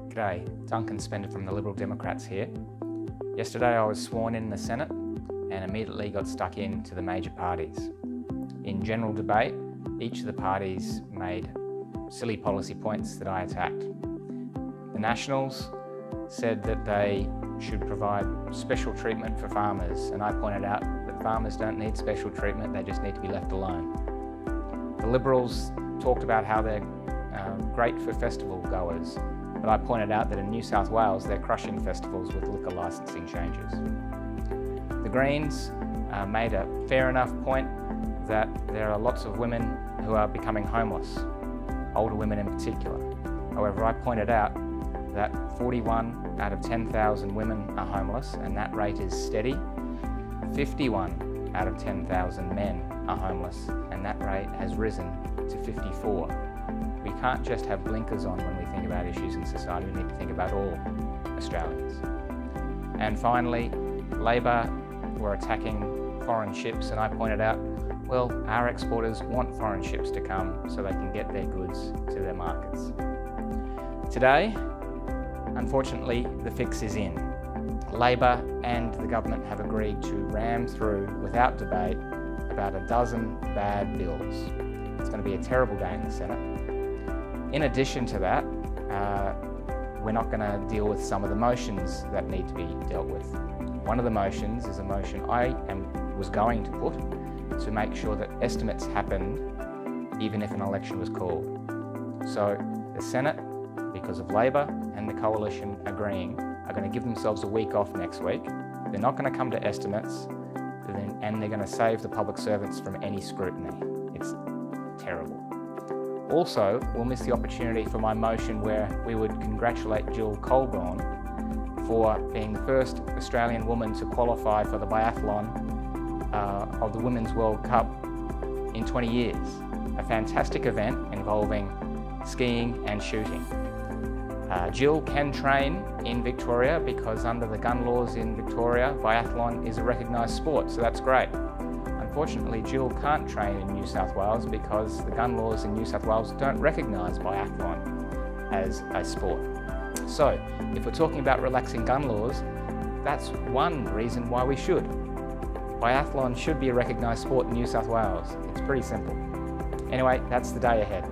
G'day, Duncan Spender from the Liberal Democrats here. Yesterday I was sworn in the Senate and immediately got stuck into the major parties. In general debate, each of the parties made silly policy points that I attacked. The Nationals said that they should provide special treatment for farmers, and I pointed out that farmers don't need special treatment, they just need to be left alone. The Liberals talked about how they're great for festival goers, but I pointed out that in New South Wales they're crushing festivals with liquor licensing changes. The Greens made a fair enough point that there are lots of women who are becoming homeless, older women in particular. However, I pointed out that 41 out of 10,000 women are homeless, and that rate is steady. 51 out of 10,000 men are homeless, and that rate has risen to 54. We can't just have blinkers on when we think about issues in society, we need to think about all Australians. And finally, Labor were attacking foreign ships, and I pointed out, well, our exporters want foreign ships to come so they can get their goods to their markets. Today, unfortunately, the fix is in. Labor and the government have agreed to ram through, without debate, about a dozen bad bills. It's going to be a terrible day in the Senate. In addition to that, we're not going to deal with some of the motions that need to be dealt with. One of the motions is a motion I was going to put to make sure that estimates happened even if an election was called. So the Senate, because of Labor and the Coalition agreeing, are going to give themselves a week off next week. They're not going to come to estimates, and they're going to save the public servants from any scrutiny. It's terrible. Also, we'll miss the opportunity for my motion where we would congratulate Jill Colborne for being the first Australian woman to qualify for the Biathlon of the Women's World Cup in 20 years. A fantastic event involving skiing and shooting. Jill can train in Victoria because under the gun laws in Victoria, biathlon is a recognised sport, so that's great. Unfortunately, Jill can't train in New South Wales because the gun laws in New South Wales don't recognise biathlon as a sport. So, if we're talking about relaxing gun laws, that's one reason why we should. Biathlon should be a recognised sport in New South Wales. It's pretty simple. Anyway, that's the day ahead.